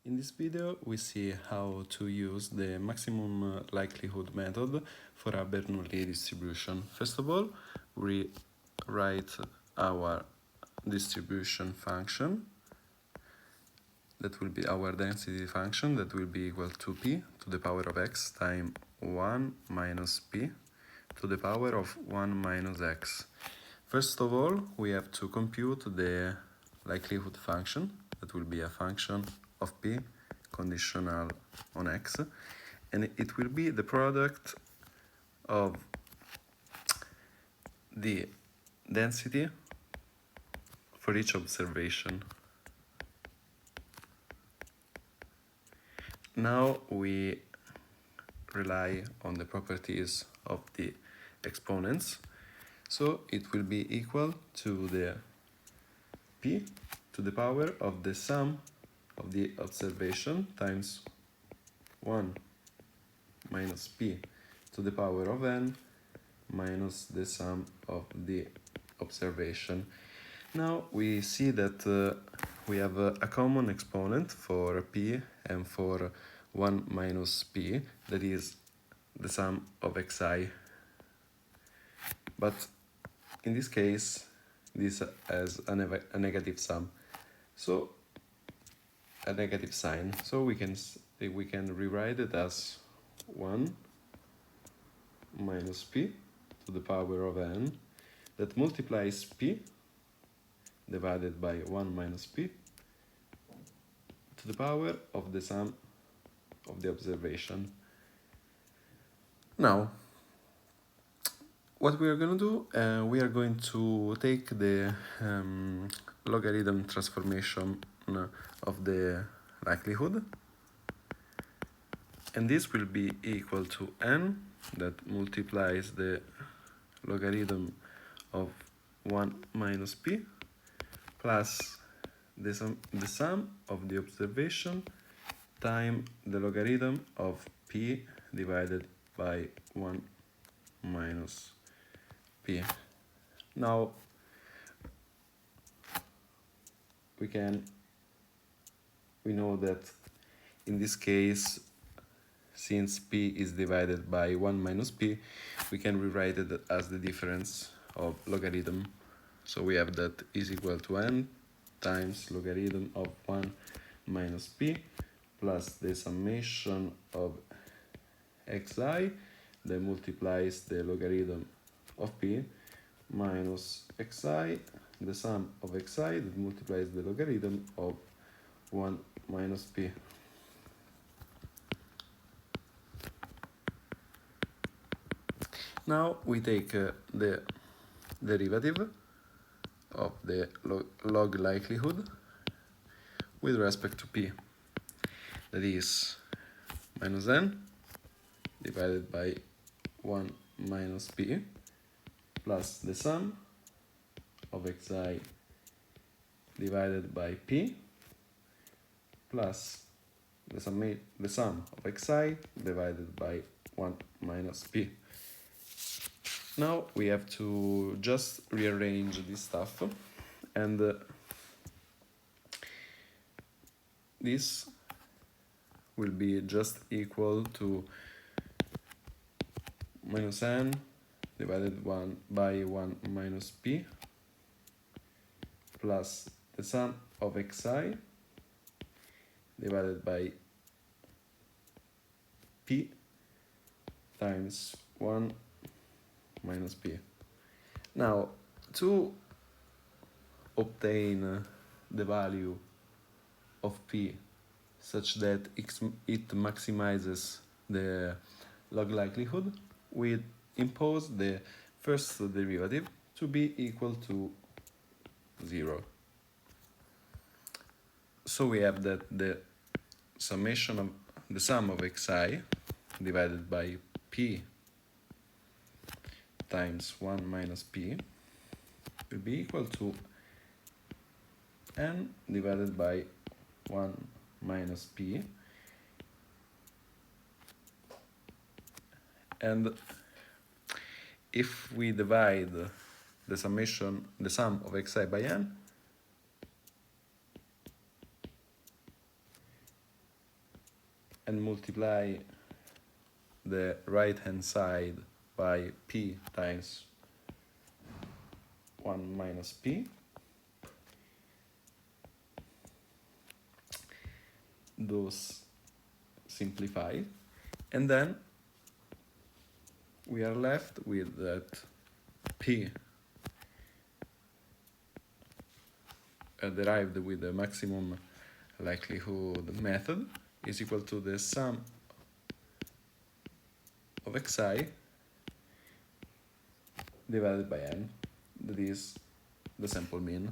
In this video we see how to use the maximum likelihood method for a Bernoulli distribution. First of all, we write our distribution function. That will be our density function that will be equal to p to the power of x times 1 minus p to the power of 1 minus x. First of all, we have to compute the likelihood function. That will be a function of p conditional on x, and it will be the product of the density for each observation. Now we rely on the properties of the exponents, so it will be equal to the p to the power of the sum of the observation times 1 minus p to the power of n minus the sum of the observation. Now we see that we have a common exponent for p and for 1 minus p, that is the sum of xi. But in this case, this has a negative sum, so a negative sign. So we can rewrite it as 1 minus p to the power of n that multiplies p divided by 1 minus p to the power of the sum of the observation. Now, what we are going to do, we are going to take the logarithm transformation of the likelihood, and this will be equal to n that multiplies the logarithm of 1 minus p plus the sum of the observation times the logarithm of p divided by 1 minus p. Now we know that in this case, since p is divided by 1 minus p, we can rewrite it as the difference of logarithm. So we have that is equal to n times logarithm of 1 minus p plus the summation of xi that multiplies the logarithm of p minus xi, the sum of xi that multiplies the logarithm of 1 minus p. Now we take the derivative of the log likelihood with respect to p, that is minus n divided by 1 minus p plus the sum of xi divided by p plus the sum of xi divided by 1 minus p. Now we have to just rearrange this stuff, and this will be just equal to minus n divided by 1 minus p plus the sum of xi divided by p times 1 minus p. Now, to obtain the value of p such that it maximizes the log likelihood, we impose the first derivative to be equal to 0. So we have that the summation of the sum of xi divided by p times 1 minus p will be equal to n divided by 1 minus p, and if we divide the sum of xi by n, and multiply the right hand side by p times 1 minus p, those simplify, and then we are left with that p derived with the maximum likelihood method is equal to the sum of xi divided by n, that is the sample mean.